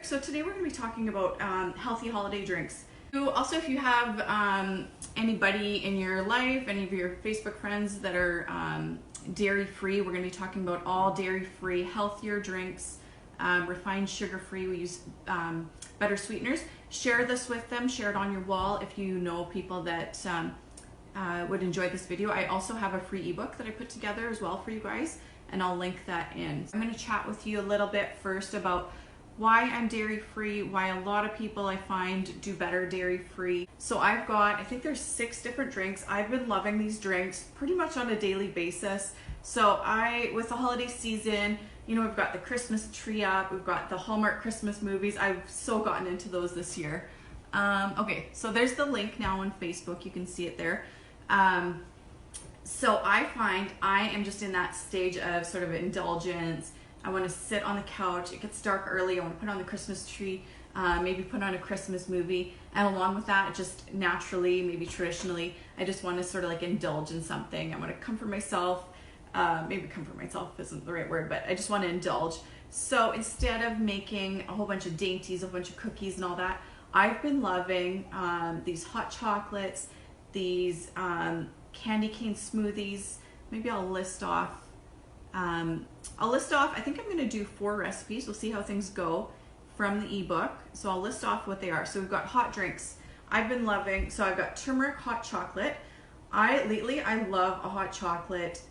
So today we're going to be talking about healthy holiday drinks. Also, if you have anybody in your life, any of your Facebook friends that are dairy-free, we're going to be talking about all dairy-free, healthier drinks, refined sugar-free. We use better sweeteners. Share this with them. Share it on your wall if you know people that would enjoy this video. I also have a free ebook that I put together as well for you guys, and I'll link that in. I'm going to chat with you a little bit first about why I'm dairy-free, why a lot of people I find do better dairy-free. So I've got, I think there's 6 different drinks. I've been loving these drinks pretty much on a daily basis. So with the holiday season, you know, we've got the Christmas tree up, we've got the Hallmark Christmas movies. I've so gotten into those this year. Okay, so there's the link now on Facebook. You can see it there. So I find I am just in that stage of sort of indulgence. I want to sit on the couch. It gets dark early. I want to put on the Christmas tree, maybe put on a Christmas movie. And along with that, just naturally, maybe traditionally, I just want to sort of like indulge in something. I want to comfort myself. Maybe comfort myself isn't the right word, but I just want to indulge. So instead of making a whole bunch of dainties, a bunch of cookies and all that, I've been loving these hot chocolates, these candy cane smoothies. Maybe I'll list off. I think I'm going to do 4 recipes. We'll see how things go from the ebook. So I'll list off what they are. So we've got hot drinks. I've been loving, so I've got turmeric hot chocolate. Lately I love a hot chocolate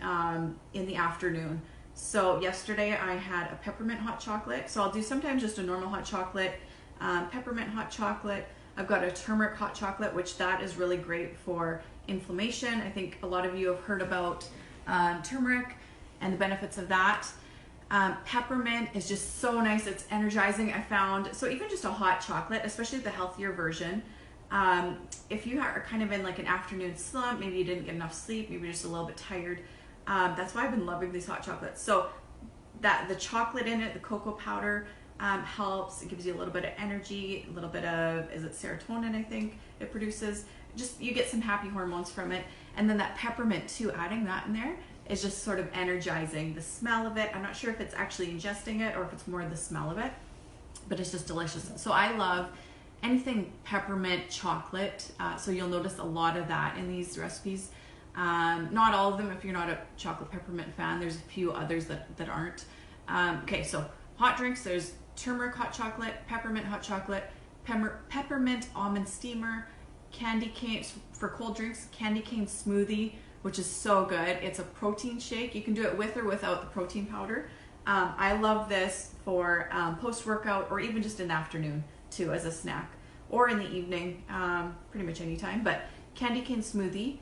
in the afternoon. So yesterday I had a peppermint hot chocolate. So I'll do sometimes just a normal hot chocolate, peppermint hot chocolate. I've got a turmeric hot chocolate, which that is really great for inflammation. I think a lot of you have heard about turmeric and the benefits of that. Peppermint is just so nice. It's energizing, I found. So even just a hot chocolate, especially the healthier version, if you are kind of in like an afternoon slump, maybe you didn't get enough sleep, maybe you're just a little bit tired, that's why I've been loving these hot chocolates. So that the chocolate in it, the cocoa powder, helps. It gives you a little bit of energy, a little bit of, is it serotonin, I think it produces. Just, you get some happy hormones from it. And then that peppermint too, adding that in there is just sort of energizing. The smell of it, I'm not sure if it's actually ingesting it or if it's more the smell of it, but it's just delicious. So I love anything peppermint chocolate. So you'll notice a lot of that in these recipes. Not all of them if you're not a chocolate peppermint fan. There's a few others that aren't. Okay, so hot drinks, there's turmeric hot chocolate, peppermint hot chocolate, peppermint almond steamer, candy cane, for cold drinks, candy cane smoothie, which is so good. It's a protein shake. You can do it with or without the protein powder. I love this for post-workout or even just in the afternoon too as a snack, or in the evening, pretty much anytime. But candy cane smoothie,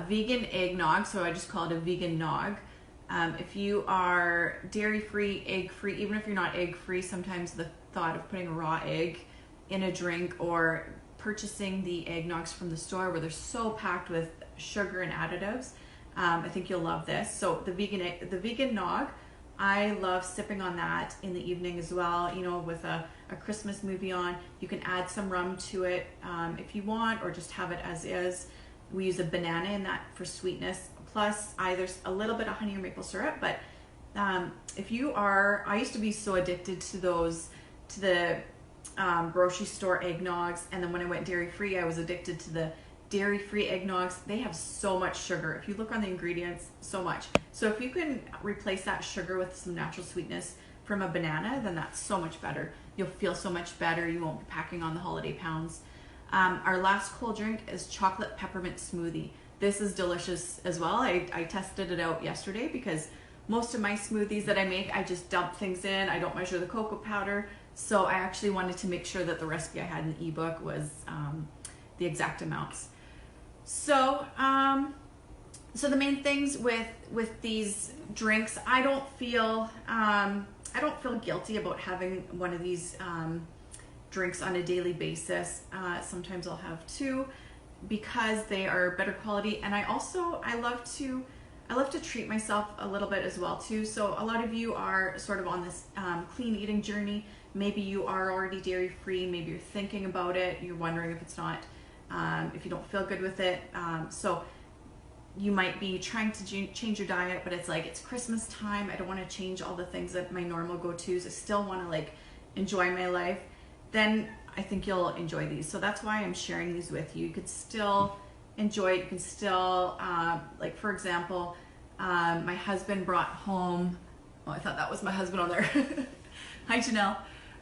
vegan eggnog, so I just call it a vegan nog. If you are dairy-free, egg-free, even if you're not egg-free, sometimes the thought of putting a raw egg in a drink or purchasing the eggnogs from the store where they're so packed with sugar and additives, I think you'll love this. So the vegan nog, I love sipping on that in the evening as well, you know, with a Christmas movie on. You can add some rum to it if you want, or just have it as is. We use a banana in that for sweetness, plus either a little bit of honey or maple syrup. But if you are, I used to be so addicted to the grocery store eggnogs, and then when I went dairy-free, I was addicted to the dairy-free eggnogs. They have so much sugar. If you look on the ingredients, so much. So if you can replace that sugar with some natural sweetness from a banana, then that's so much better. You'll feel so much better. You won't be packing on the holiday pounds. Our last cold drink is chocolate peppermint smoothie. This is delicious as well. I tested it out yesterday because most of my smoothies that I make, I just dump things in. I don't measure the cocoa powder. So I actually wanted to make sure that the recipe I had in the ebook was the exact amounts. So, so the main things with these drinks, I don't feel guilty about having one of these drinks on a daily basis. Sometimes I'll have 2 because they are better quality, and I love to treat myself a little bit as well too. So a lot of you are sort of on this clean eating journey. Maybe you are already dairy-free, maybe you're thinking about it, you're wondering if it's not, if you don't feel good with it. So you might be trying to change your diet, but it's like, it's Christmas time, I don't want to change all the things that my normal go-tos. I still want to like enjoy my life, then I think you'll enjoy these. So that's why I'm sharing these with you. You could still enjoy it. You can still, like for example, my husband brought home, oh, I thought that was my husband on there. Hi, Janelle.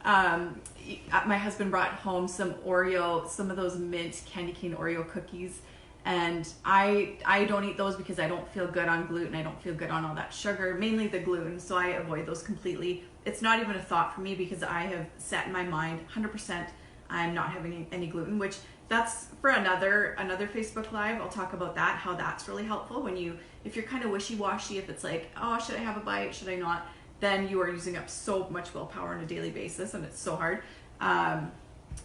My husband brought home some of those mint candy cane Oreo cookies. And I don't eat those because I don't feel good on gluten. I don't feel good on all that sugar, mainly the gluten. So I avoid those completely. It's not even a thought for me because I have set in my mind 100% I'm not having any gluten, which that's for another Facebook Live. I'll talk about that, how that's really helpful if you're kind of wishy-washy, if it's like, oh, should I have a bite? Should I not? Then you are using up so much willpower on a daily basis and it's so hard.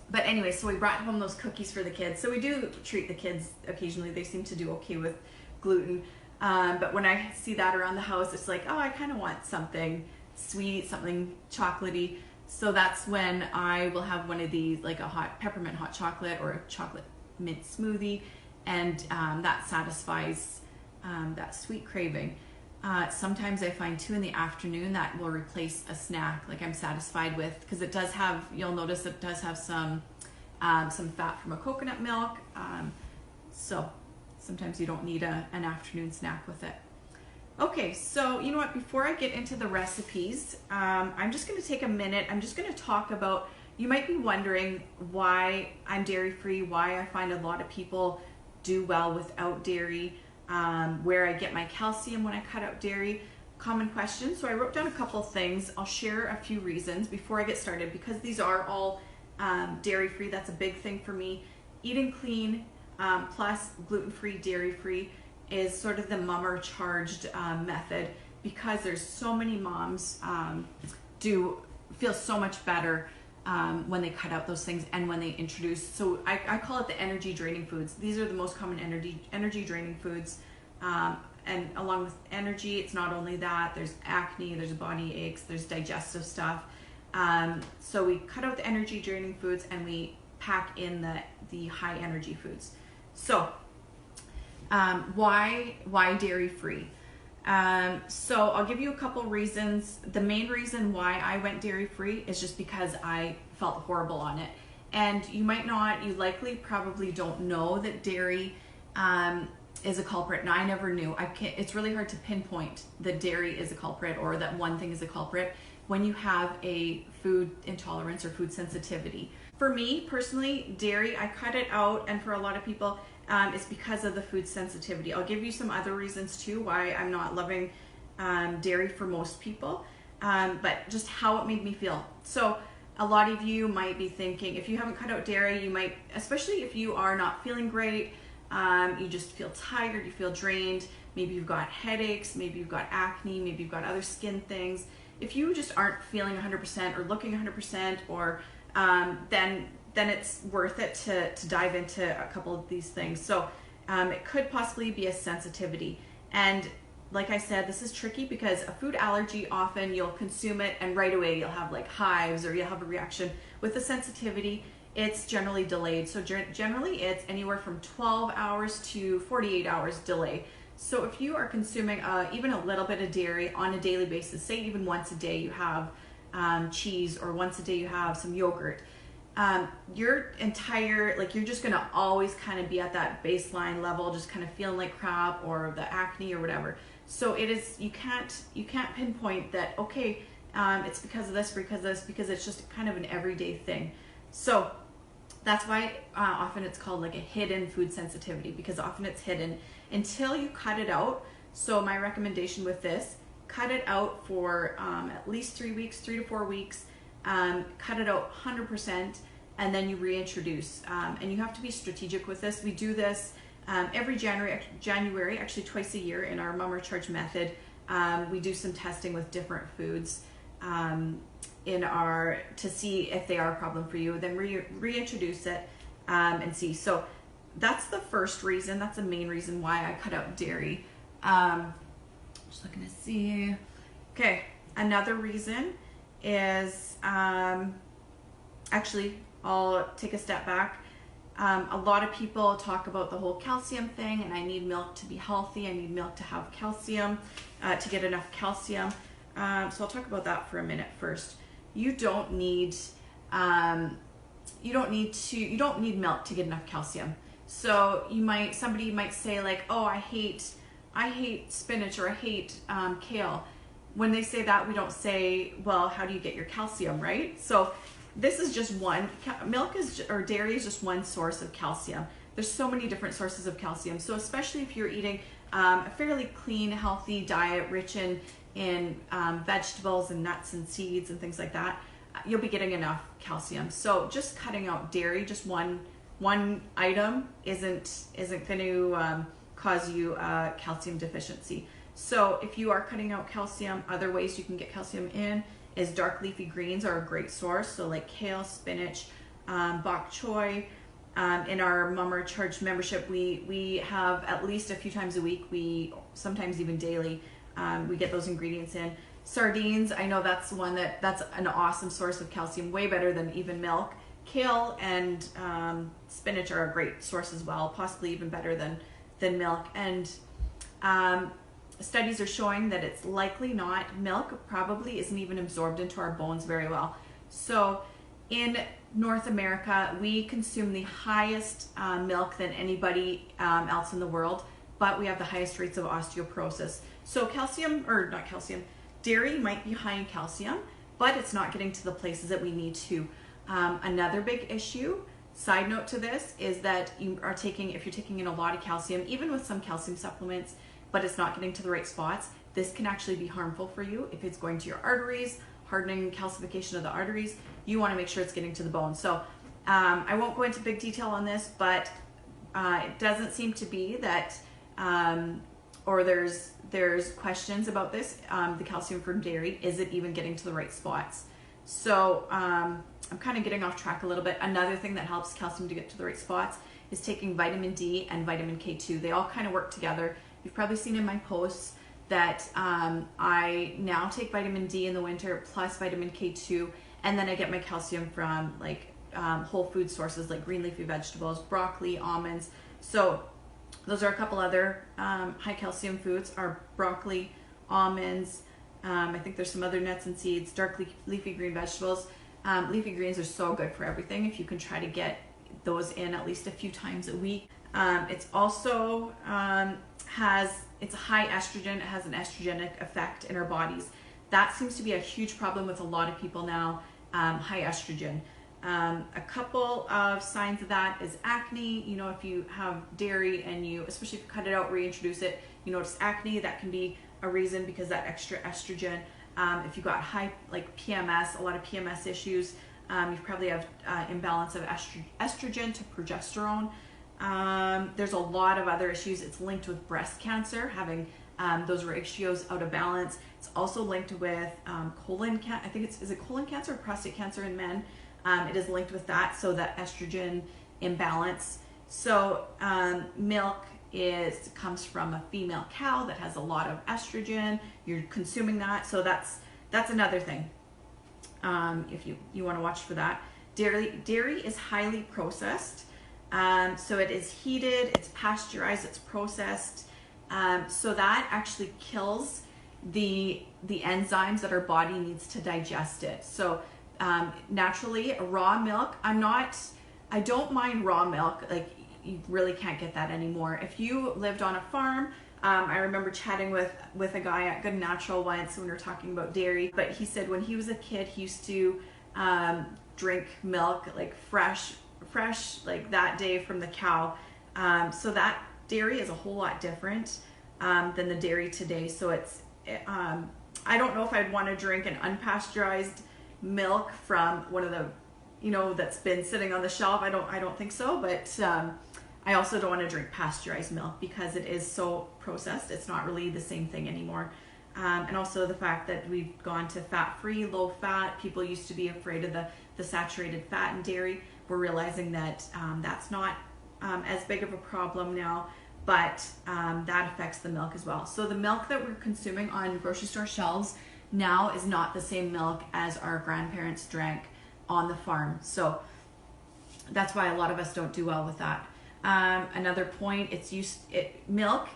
But anyway, so we brought home those cookies for the kids. So we do treat the kids occasionally. They seem to do okay with gluten. But when I see that around the house, it's like, oh, I kind of want something sweet, something chocolatey. So that's when I will have one of these, like a peppermint hot chocolate or a chocolate mint smoothie. And that satisfies that sweet craving. Sometimes I find too in the afternoon that will replace a snack, like I'm satisfied with, because it does have, you'll notice it does have some fat from a coconut milk. So sometimes you don't need an afternoon snack with it. Okay, so you know what, before I get into the recipes, I'm just going to take a minute. I'm just going to talk about, you might be wondering why I'm dairy-free, why I find a lot of people do well without dairy. Where I get my calcium when I cut out dairy. Common question. So I wrote down a couple of things. I'll share a few reasons before I get started because these are all dairy-free. That's a big thing for me. Eating clean plus gluten-free, dairy-free is sort of the mummer charged method because there's so many moms do feel so much better when they cut out those things and when they introduce, so I call it the energy draining foods. These are the most common energy draining foods. And along with energy, it's not only that, there's acne, there's body aches, there's digestive stuff. So we cut out the energy draining foods and we pack in the high energy foods. So why dairy free? So I'll give you a couple reasons. The main reason why I went dairy free is just because I felt horrible on it. And you likely probably don't know that dairy is a culprit. And I never knew. It's really hard to pinpoint that dairy is a culprit or that one thing is a culprit when you have a food intolerance or food sensitivity. For me personally, dairy, I cut it out, and for a lot of people, it's because of the food sensitivity. I'll give you some other reasons too why I'm not loving dairy for most people, but just how it made me feel. So a lot of you might be thinking, if you haven't cut out dairy, you might, especially if you are not feeling great, you just feel tired, you feel drained, maybe you've got headaches, maybe you've got acne, maybe you've got other skin things. If you just aren't feeling 100% or looking 100%, or then it's worth it to dive into a couple of these things. So it could possibly be a sensitivity. And like I said, this is tricky because a food allergy, often you'll consume it and right away you'll have like hives or you'll have a reaction. With the sensitivity, it's generally delayed. So generally it's anywhere from 12 hours to 48 hours delay. So if you are consuming even a little bit of dairy on a daily basis, say even once a day you have cheese, or once a day you have some yogurt, your entire, like, you're just going to always kind of be at that baseline level, just kind of feeling like crap, or the acne or whatever. So it is, you can't pinpoint that, okay, it's because of this, because it's just kind of an everyday thing. So that's why often it's called like a hidden food sensitivity, because often it's hidden until you cut it out. So my recommendation with this, cut it out for at least 3 weeks, 3 to 4 weeks. Cut it out 100%, and then you reintroduce. And you have to be strategic with this. We do this every January, actually twice a year in our Mummer Charge method. We do some testing with different foods to see if they are a problem for you, then reintroduce it and see. So that's the first reason. That's the main reason why I cut out dairy. Just looking to see. Okay, another reason is, actually, I'll take a step back. A lot of people talk about the whole calcium thing, and I need milk to be healthy. I need milk to have calcium, to get enough calcium. So I'll talk about that for a minute first. you don't need milk to get enough calcium. So somebody might say like, oh, I hate spinach, or I hate kale. When they say that, we don't say, well, how do you get your calcium, right? So this is just one. Dairy is just one source of calcium. There's so many different sources of calcium. So especially if you're eating a fairly clean, healthy diet, rich in vegetables and nuts and seeds and things like that, you'll be getting enough calcium. So just cutting out dairy, just one item, isn't going to cause you a calcium deficiency. So if you are cutting out calcium, other ways you can get calcium in is dark leafy greens are a great source. So like kale, spinach, bok choy. In our Mama Charged membership, we have at least a few times a week, sometimes even daily, we get those ingredients in. Sardines, I know that's an awesome source of calcium, way better than even milk. Kale and spinach are a great source as well, possibly even better than milk. And studies are showing that it's likely not, milk probably isn't even absorbed into our bones very well. So in North America, we consume the highest milk than anybody else in the world, but we have the highest rates of osteoporosis. So dairy might be high in calcium, but it's not getting to the places that we need to. Another big issue, side note to this, is that if you're taking in a lot of calcium, even with some calcium supplements, but it's not getting to the right spots, this can actually be harmful for you if it's going to your arteries, hardening, calcification of the arteries. You want to make sure it's getting to the bone. So I won't go into big detail on this, but it doesn't seem to be that, or there's questions about this, the calcium from dairy, is it even getting to the right spots? So I'm kind of getting off track a little bit. Another thing that helps calcium to get to the right spots is taking vitamin D and vitamin K2. They all kind of work together. You've probably seen in my posts that I now take vitamin D in the winter plus vitamin K2, and then I get my calcium from like whole food sources like green leafy vegetables, broccoli, almonds. So those are a couple other high calcium foods, are broccoli, almonds, I think there's some other nuts and seeds, dark leafy green vegetables. Leafy greens are so good for everything if you can try to get those in at least a few times a week. It's also it's a high estrogen. It has an estrogenic effect in our bodies. That seems to be a huge problem with a lot of people now, high estrogen. A couple of signs of that is acne. You know, if you have dairy and especially if you cut it out, reintroduce it, you notice acne, that can be a reason because that extra estrogen. If you've got high, like PMS, a lot of PMS issues, you probably have imbalance of estrogen to progesterone. There's a lot of other issues. It's linked with breast cancer, having those ratios out of balance. It's also linked with colon cancer. I think is it colon cancer or prostate cancer in men? It is linked with that, so that estrogen imbalance. So milk comes from a female cow that has a lot of estrogen. You're consuming that, so that's another thing. If you want to watch for that. Dairy is highly processed. So it is heated, it's pasteurized, it's processed. So that actually kills the enzymes that our body needs to digest it. So naturally, raw milk, I don't mind raw milk. Like, you really can't get that anymore. If you lived on a farm, I remember chatting with a guy at Good Natural once when we were talking about dairy, but he said when he was a kid, he used to drink milk like fresh like that day from the cow. So that dairy is a whole lot different than the dairy today. So I don't know if I'd want to drink an unpasteurized milk from one of the, that's been sitting on the shelf. I don't think so, but I also don't want to drink pasteurized milk because it is so processed. It's not really the same thing anymore. And also the fact that we've gone to fat-free, low-fat. People used to be afraid of the saturated fat in dairy. We're realizing that that's not as big of a problem now, but that affects the milk as well. So the milk that we're consuming on grocery store shelves now is not the same milk as our grandparents drank on the farm. So that's why a lot of us don't do well with that. Another point, milk,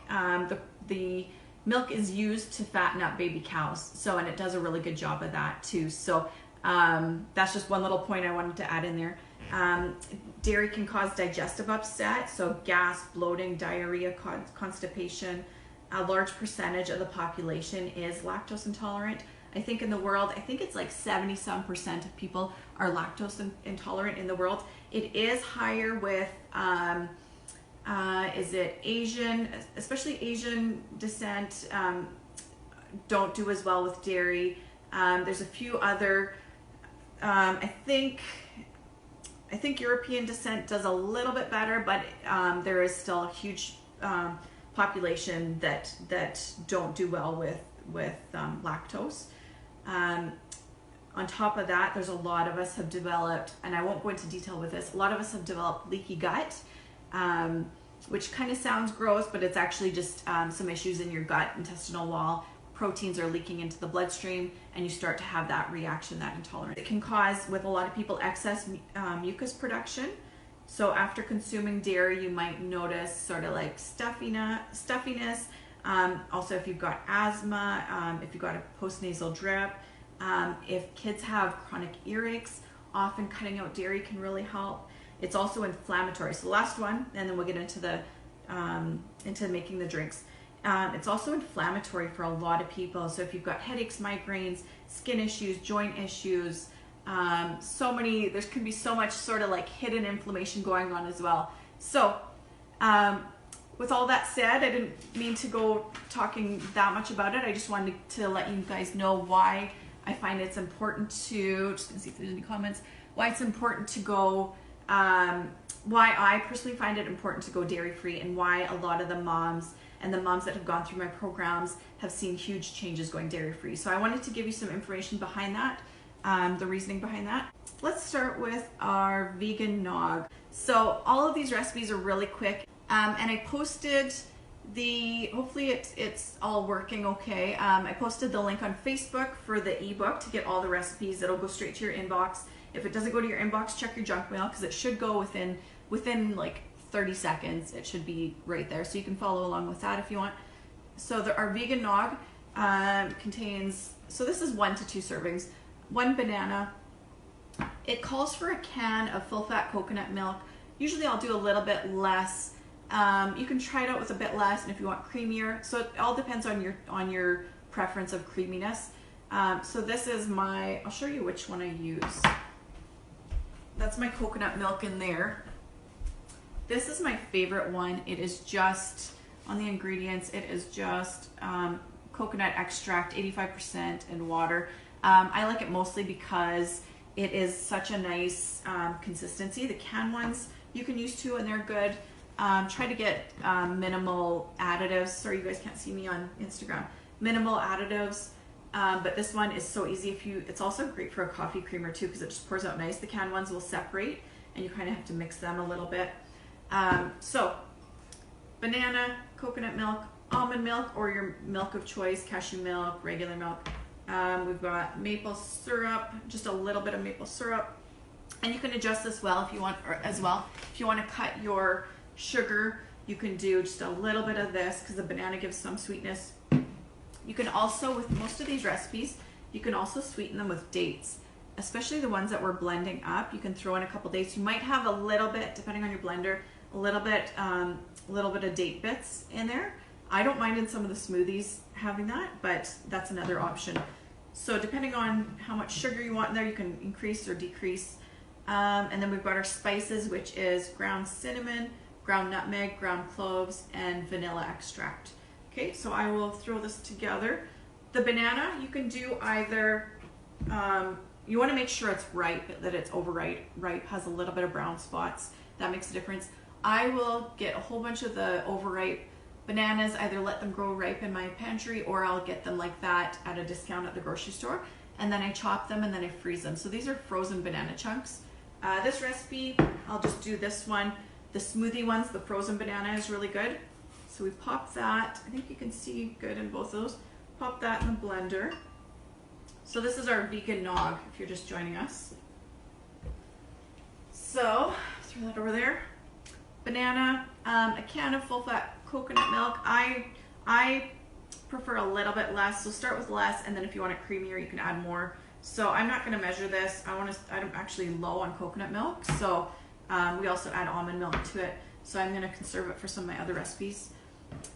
the milk is used to fatten up baby cows. So, and it does a really good job of that too. So That's just one little point I wanted to add in there. Dairy can cause digestive upset, so gas, bloating, diarrhea, constipation. A large percentage of the population is lactose intolerant. I think in the world, I think it's like 70% of people are lactose intolerant in the world. It is higher with, is it Asian, especially Asian descent, don't do as well with dairy. There's a few other, I think European descent does a little bit better, but there is still a huge population that don't do well with lactose. On top of that, there's a lot of us have developed, and I won't go into detail with this, a lot of us have developed leaky gut, which kind of sounds gross, but it's actually just some issues in your gut intestinal wall. Proteins are leaking into the bloodstream, and you start to have that reaction, that intolerance. It can cause, with a lot of people, excess mucus production. So after consuming dairy, you might notice sort of like stuffiness. Also, if you've got asthma, if you've got a postnasal drip, if kids have chronic earaches, often cutting out dairy can really help. It's also inflammatory. So the last one, and then we'll get into the into making the drinks. It's also inflammatory for a lot of people. So if you've got headaches, migraines, skin issues, joint issues, there can be so much sort of like hidden inflammation going on as well. So with all that said, I didn't mean to go talking that much about it. I just wanted to let you guys know why I find it's important to, just gonna see if there's any comments, why it's important to go, why I personally find it important to go dairy free, and why a lot of the moms and the moms that have gone through my programs have seen huge changes going dairy free. So I wanted to give you some information behind that, the reasoning behind that. Let's start with our vegan nog. So all of these recipes are really quick, and I posted hopefully it's all working okay. I posted the link on Facebook for the ebook to get all the recipes. It'll go straight to your inbox. If it doesn't go to your inbox, check your junk mail, because it should go within like 30 seconds. It should be right there, so you can follow along with that if you want. So our vegan nog contains, so this is 1 to 2 servings, 1 banana. It calls for a can of full fat coconut milk. Usually I'll do a little bit less. You can try it out with a bit less, and if you want creamier, so it all depends on your preference of creaminess. So this is I'll show you which one I use. That's my coconut milk in there. This is my favorite one. It is just, on the ingredients, it is just coconut extract, 85%, and water. I like it mostly because it is such a nice consistency. The canned ones you can use too, and they're good. Try to get minimal additives. Sorry, you guys can't see me on Instagram. Minimal additives, but this one is so easy. It's also great for a coffee creamer too, because it just pours out nice. The canned ones will separate, and you kind of have to mix them a little bit. So banana, coconut milk, almond milk, or your milk of choice, cashew milk, regular milk. We've got maple syrup, just a little bit of maple syrup, and you can adjust this well if you want, or as well. If you want to cut your sugar, you can do just a little bit of this, because the banana gives some sweetness. You can also, with most of these recipes, you can also sweeten them with dates, especially the ones that we're blending up. You can throw in a couple dates. You might have a little bit, depending on your blender, a little bit of date bits in there. I don't mind in some of the smoothies having that, but that's another option. So depending on how much sugar you want in there, you can increase or decrease. And then we've got our spices, which is ground cinnamon, ground nutmeg, ground cloves, and vanilla extract. Okay, so I will throw this together. The banana, you can do either, you want to make sure it's ripe, that it's overripe, has a little bit of brown spots. That makes a difference. I will get a whole bunch of the overripe bananas, either let them grow ripe in my pantry, or I'll get them like that at a discount at the grocery store, and then I chop them and then I freeze them. So these are frozen banana chunks. This recipe, I'll just do this one. The smoothie ones, the frozen banana is really good. So we pop that, I think you can see good in both of those. Pop that in the blender. So this is our vegan nog, if you're just joining us. So, throw that over there. Banana, a can of full fat coconut milk. I prefer a little bit less, so start with less, and then if you want it creamier, you can add more. So I'm not going to measure this. I'm actually low on coconut milk, so we also add almond milk to it. So I'm going to conserve it for some of my other recipes.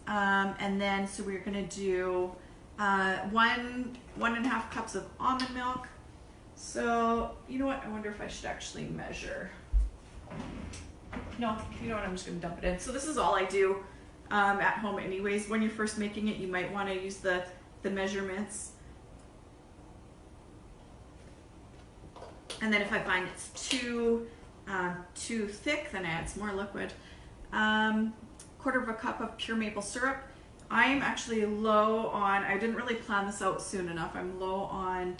And then, so we're going to do 1.5 cups of almond milk. So, you know what? I wonder if I should actually measure. No, you know what? I'm just going to dump it in. So this is all I do at home anyways. When you're first making it, you might want to use the measurements. And then if I find it's too thick, then I add some more liquid. 1/4 cup of pure maple syrup. I'm actually low on, I didn't really plan this out soon enough. I'm low on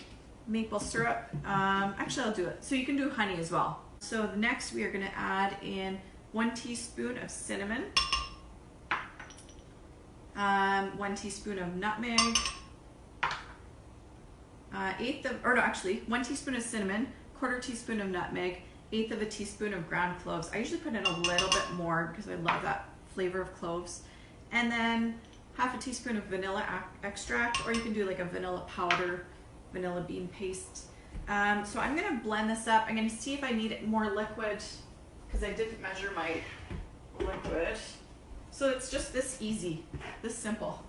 maple syrup. Actually, I'll do it. So you can do honey as well. So next we are going to add in 1 teaspoon of cinnamon, 1 teaspoon of nutmeg, 1 teaspoon of cinnamon, 1/4 teaspoon of nutmeg, 1/8 teaspoon of ground cloves. I usually put in a little bit more because I love that flavor of cloves. And then 1/2 teaspoon of vanilla extract, or you can do like a vanilla powder, vanilla bean paste. So I'm going to blend this up. I'm going to see if I need more liquid because I didn't measure my liquid. So it's just this easy, this simple.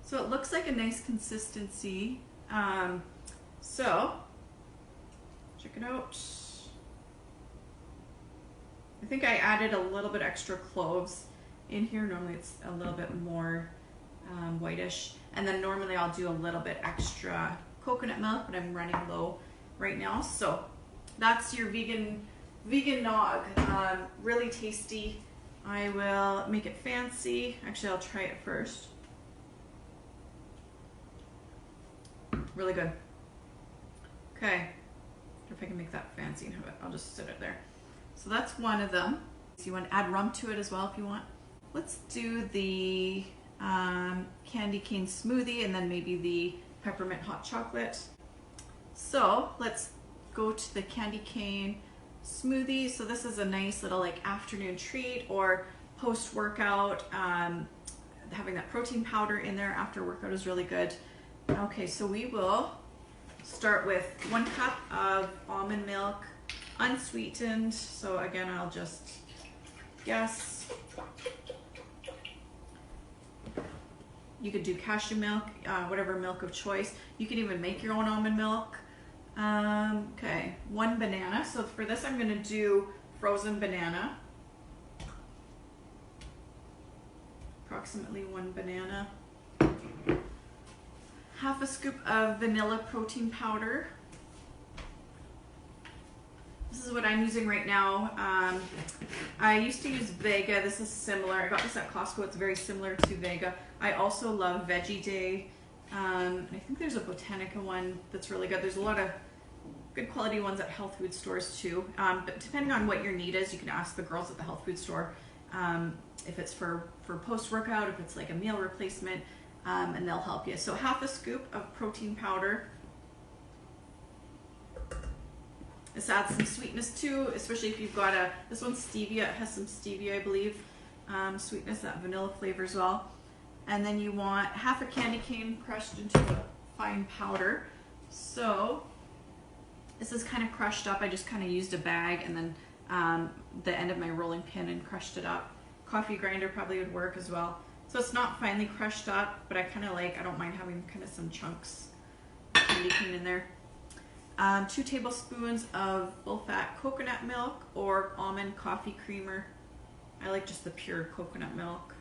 So it looks like a nice consistency. So check it out. I think I added a little bit extra cloves in here. Normally it's a little bit more whitish. And then normally I'll do a little bit extra coconut milk, but I'm running low right now. So that's your vegan nog. Really tasty. I will make it fancy. Actually, I'll try it first. Really good. Okay, if I can make that fancy and have it, I'll just sit it there. So that's one of them. So you want to add rum to it as well if you want. Let's do the candy cane smoothie and then maybe the peppermint hot chocolate. So let's go to the candy cane smoothie. So this is a nice little like afternoon treat or post-workout. Having that protein powder in there after workout is really good. Okay, so we will start with 1 cup of almond milk, unsweetened. So again, I'll just guess. You could do cashew milk, whatever milk of choice. You can even make your own almond milk. Okay, 1 banana. So for this, I'm going to do frozen banana. Approximately 1 banana. 1/2 scoop of vanilla protein powder. This is what I'm using right now. I used to use Vega. This is similar. I got this at Costco. It's very similar to Vega. I also love Veggie Day. I think there's a Botanica one that's really good. There's a lot of good quality ones at health food stores too. But depending on what your need is, you can ask the girls at the health food store if it's for post-workout, if it's like a meal replacement. And they'll help you. So 1/2 scoop of protein powder. This adds some sweetness too, especially if you've got this one's stevia. It has some stevia, I believe. Sweetness, that vanilla flavor as well. And then you want 1/2 candy cane crushed into a fine powder. So this is kind of crushed up. I just kind of used a bag and then the end of my rolling pin and crushed it up. Coffee grinder probably would work as well. So it's not finely crushed up, but I don't mind having kind of some chunks of candy cane in there. 2 tablespoons of full-fat coconut milk or almond coffee creamer. I like just the pure coconut milk.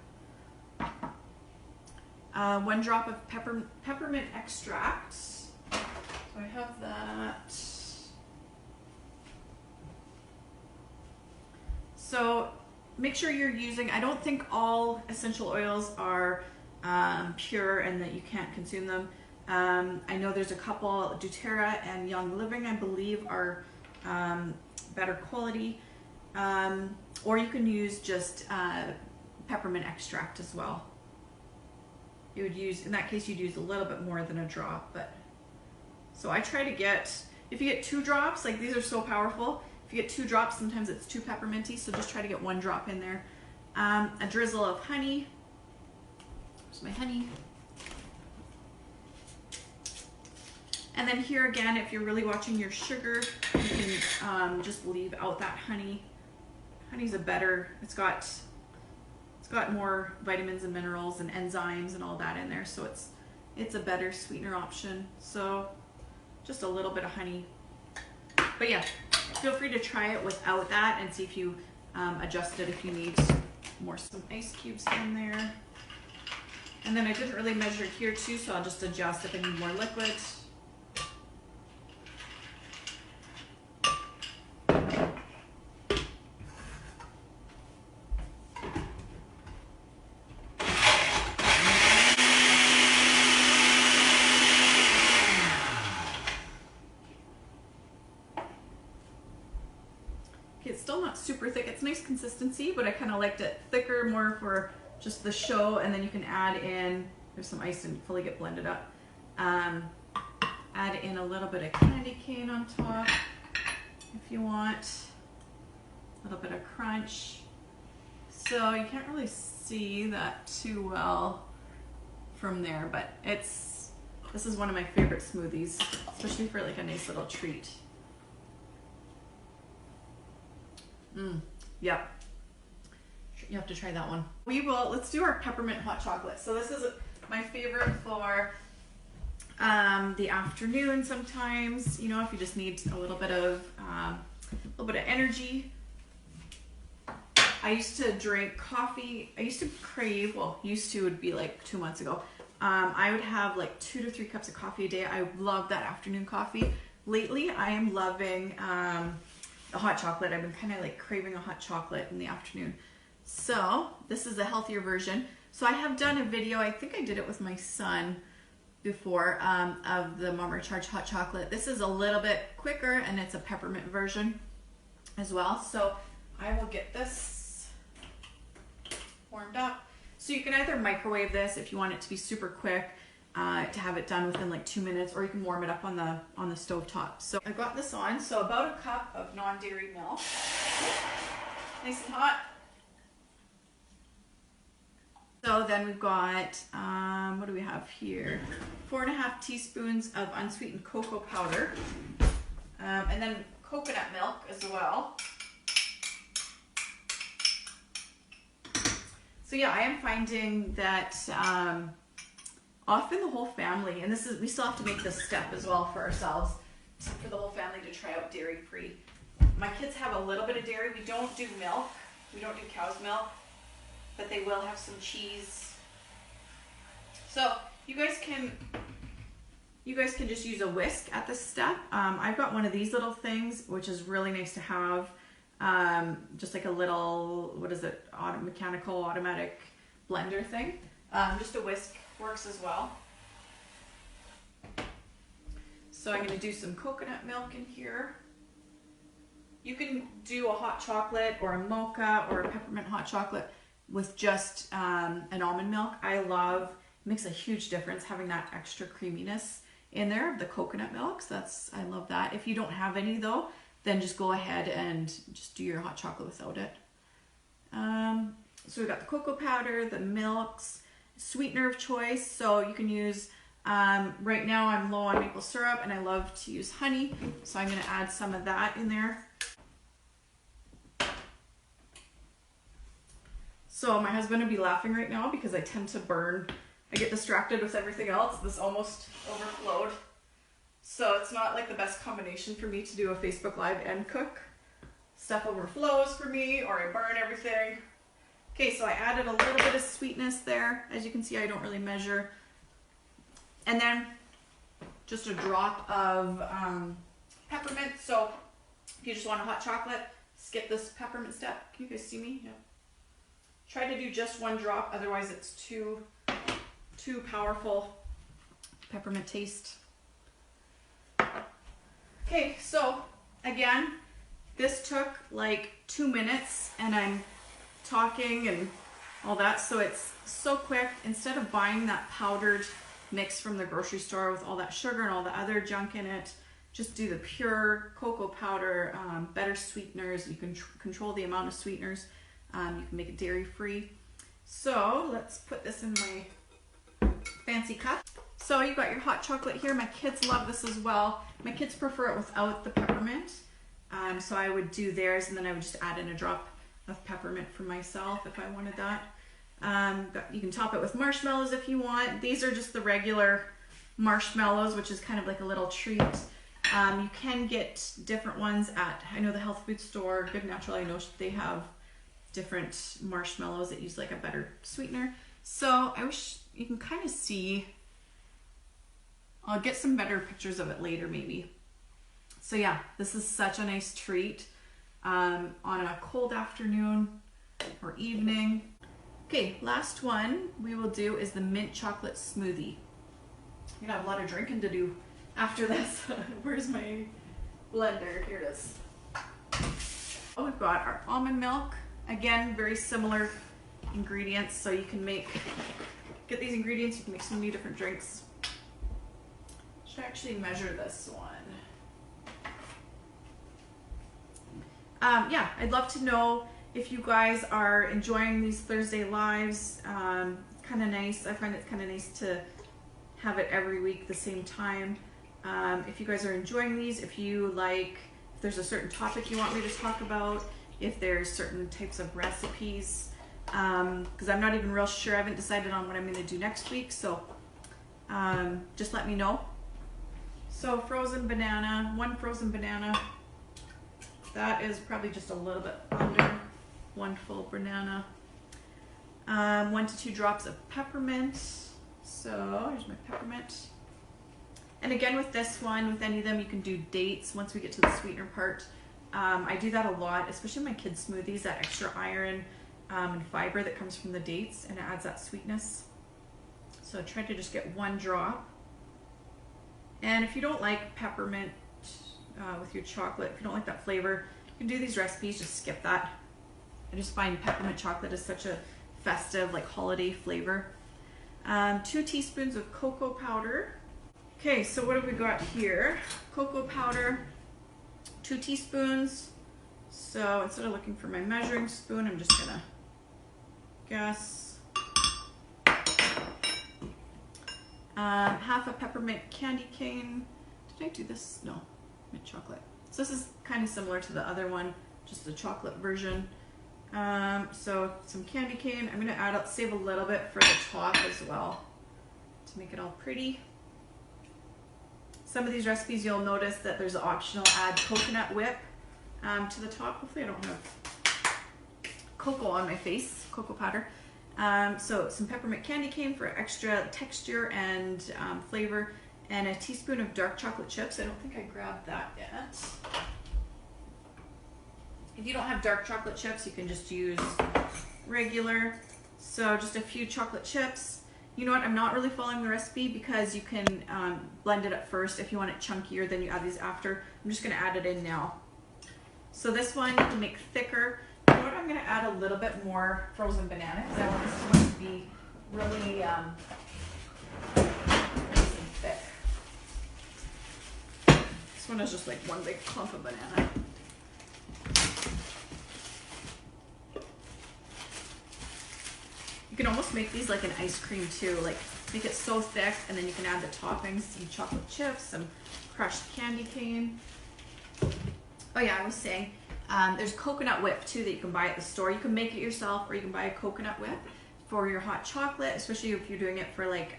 1 drop of peppermint extract. So I have that. So make sure you're using, I don't think all essential oils are pure and that you can't consume them. I know there's a couple, doTERRA and Young Living, I believe, are better quality. Or you can use just peppermint extract as well. You would use, in that case, you'd use a little bit more than a drop. But so I try to get, if you get 2 drops, like these are so powerful. If you get 2 drops, sometimes it's too pepperminty, so just try to get 1 drop in there. A drizzle of honey. There's my honey. And then here again, if you're really watching your sugar, you can just leave out that honey. Honey's a better, it's got more vitamins and minerals and enzymes and all that in there, so it's a better sweetener option. So just a little bit of honey. But yeah, feel free to try it without that and see if you adjust it if you need more. Some ice cubes in there. And then I didn't really measure here too, so I'll just adjust if I need more liquid. It's still not super thick. It's nice consistency, but I kind of liked it thicker, more for just the show. And then you can add in, there's some ice and fully get blended up. Add in a little bit of candy cane on top if you want. A little bit of crunch. So you can't really see that too well from there, but this is one of my favorite smoothies, especially for like a nice little treat. Yep. You have to try that one. Let's do our peppermint hot chocolate. So this is my favorite for the afternoon sometimes, you know, if you just need a little bit of energy. I used to drink coffee. I used to crave, well, used to would be like 2 months ago. I would have like 2 to 3 cups of coffee a day. I love that afternoon coffee. Lately, I am loving the hot chocolate. I've been kind of like craving a hot chocolate in the afternoon. So this is a healthier version. So I have done a video, I think I did it with my son before, of the Mama Charge hot chocolate. This is a little bit quicker and it's a peppermint version as well. So I will get this warmed up. So you can either microwave this if you want it to be super quick, to have it done within like 2 minutes, or you can warm it up on the stove top. So I got this on, so about a cup of non-dairy milk, nice and hot. So then we've got, what do we have here? 4.5 teaspoons of unsweetened cocoa powder, and then coconut milk as well. So yeah, I am finding that often the whole family, and we still have to make this step as well for ourselves, for the whole family to try out dairy-free. My kids have a little bit of dairy. We don't do milk. We don't do cow's milk, but they will have some cheese. So you guys can just use a whisk at this step. I've got one of these little things, which is really nice to have. Just like a little, what is it, mechanical automatic blender thing. Just a whisk works as well. So I'm going to do some coconut milk in here. You can do a hot chocolate or a mocha or a peppermint hot chocolate with just an almond milk. It makes a huge difference having that extra creaminess in there, the coconut milk. So I love that. If you don't have any though, then just go ahead and just do your hot chocolate without it. So we got the cocoa powder, the milks, sweetener of choice. So you can use, right now I'm low on maple syrup and I love to use honey. So I'm gonna add some of that in there. So my husband would be laughing right now because I tend to burn. I get distracted with everything else. This almost overflowed. So it's not like the best combination for me to do a Facebook Live and cook. Stuff overflows for me, or I burn everything. Okay, so I added a little bit of sweetness there. As you can see, I don't really measure. And then just a drop of peppermint. So if you just want a hot chocolate, skip this peppermint step. Can you guys see me? Yeah. Try to do just 1 drop, otherwise it's too too powerful peppermint taste. Okay, so again, this took like 2 minutes and I'm talking and all that, so it's so quick. Instead of buying that powdered mix from the grocery store with all that sugar and all the other junk in it, just do the pure cocoa powder, better sweeteners. You can control the amount of sweeteners. You can make it dairy free. So let's put this in my fancy cup. So you got your hot chocolate here. My kids love this as well. My kids prefer it without the peppermint. So I would do theirs and then I would just add in a drop of peppermint for myself if I wanted that. You can top it with marshmallows if you want. These are just the regular marshmallows, which is kind of like a little treat. You can get different ones at, I know the health food store, Good Natural, I know they have different marshmallows that use like a better sweetener. So I wish you can kind of see, I'll get some better pictures of it later maybe. So yeah, this is such a nice treat on a cold afternoon or evening. Okay, last one we will do is the mint chocolate smoothie. I'm gonna have a lot of drinking to do after this. Where's my blender? Here it is. Oh, we've got our almond milk. Again, very similar ingredients, so you can get these ingredients, you can make so many different drinks. Should actually measure this one. Yeah, I'd love to know if you guys are enjoying these Thursday lives. Kind of nice. I find it's kind of nice to have it every week the same time. If you guys are enjoying these, if there's a certain topic you want me to talk about, if there's certain types of recipes, because I'm not even real sure. I haven't decided on what I'm going to do next week, so just let me know. So frozen banana, 1 frozen banana. That is probably just a little bit under 1 full banana. 1 to 2 drops of peppermint. So here's my peppermint. And again, with this one, with any of them, you can do dates once we get to the sweetener part. I do that a lot, especially in my kids' smoothies, that extra iron and fiber that comes from the dates, and it adds that sweetness. So I try to just get 1 drop. And if you don't like peppermint with your chocolate, if you don't like that flavor, you can do these recipes, just skip that. I just find peppermint chocolate is such a festive, like holiday flavor. 2 teaspoons of cocoa powder. Okay, so what have we got here? Cocoa powder, 2 teaspoons. So instead of looking for my measuring spoon, I'm just gonna guess. Half a peppermint candy cane. Did I do this? No, mint chocolate. So this is kind of similar to the other one, just the chocolate version. So some candy cane. I'm gonna save a little bit for the top as well to make it all pretty. Some of these recipes you'll notice that there's an optional add coconut whip to the top. Hopefully I don't have cocoa on my face, cocoa powder. So some peppermint candy cane for extra texture and flavor, and a teaspoon of dark chocolate chips. I don't think I grabbed that yet. If you don't have dark chocolate chips, you can just use regular. So just a few chocolate chips. You know what, I'm not really following the recipe because you can blend it up first. If you want it chunkier, then you add these after. I'm just gonna add it in now. So this one you can make thicker. You know what, I'm gonna add a little bit more frozen banana because I want this one to be really nice and thick. This one is just like 1 big clump of banana. You can almost make these like an ice cream too, like make it so thick, and then you can add the toppings, some chocolate chips, some crushed candy cane. Oh yeah, I was saying, there's coconut whip too that you can buy at the store. You can make it yourself, or you can buy a coconut whip for your hot chocolate, especially if you're doing it for like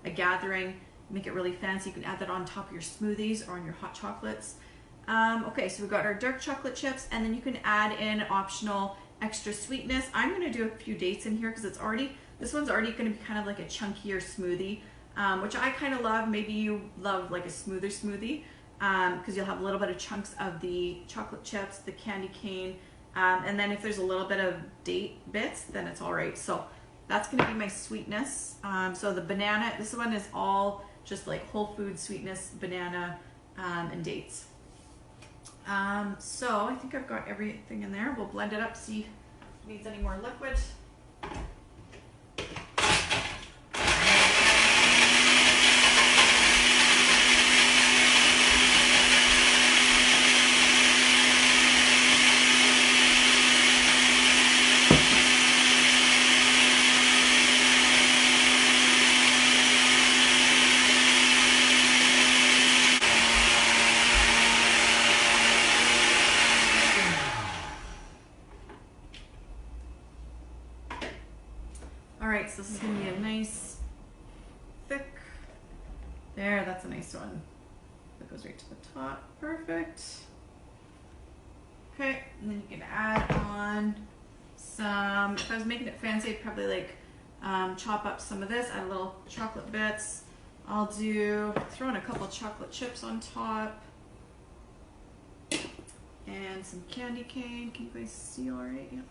a gathering, make it really fancy. You can add that on top of your smoothies or on your hot chocolates. Okay, so we've got our dark chocolate chips, and then you can add in optional extra sweetness. I'm going to do a few dates in here because this one's already going to be kind of like a chunkier smoothie, which I kind of love. Maybe you love like a smoother smoothie because you'll have a little bit of chunks of the chocolate chips, the candy cane, and then if there's a little bit of date bits, then it's all right. So That's gonna be my sweetness. So the banana, this one is all just like whole food sweetness, banana, and dates. So I think I've got everything in there. We'll blend it up, see if it needs any more liquid. Alright, so this is going to be a nice, thick, there, that's a nice one. That goes right to the top, perfect. Okay, and then you can add on some, if I was making it fancy, I'd probably like chop up some of this, add little chocolate bits. I'll throw in a couple chocolate chips on top. And some candy cane, can you guys see alright? Yep.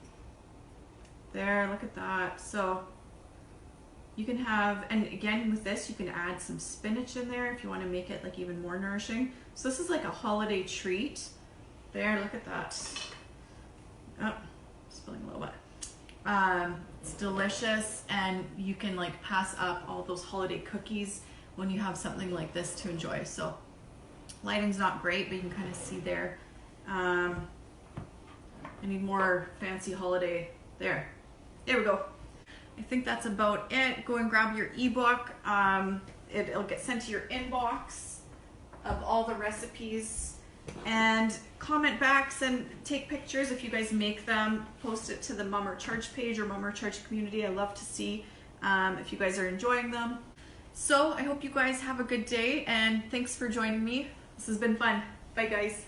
There, look at that. So you can have, and again with this, you can add some spinach in there if you want to make it like even more nourishing. So this is like a holiday treat. There, look at that. Oh, spilling a little bit. It's delicious, and you can like pass up all those holiday cookies when you have something like this to enjoy. So lighting's not great, but you can kind of see there. I need more fancy holiday. There we go. I think that's about it. Go and grab your ebook. It'll get sent to your inbox of all the recipes, and comment back, take pictures if you guys make them, post it to the Mum or Charge page or Mum or Charge community. I love to see if you guys are enjoying them. So I hope you guys have a good day, and thanks for joining me. This has been fun. Bye guys.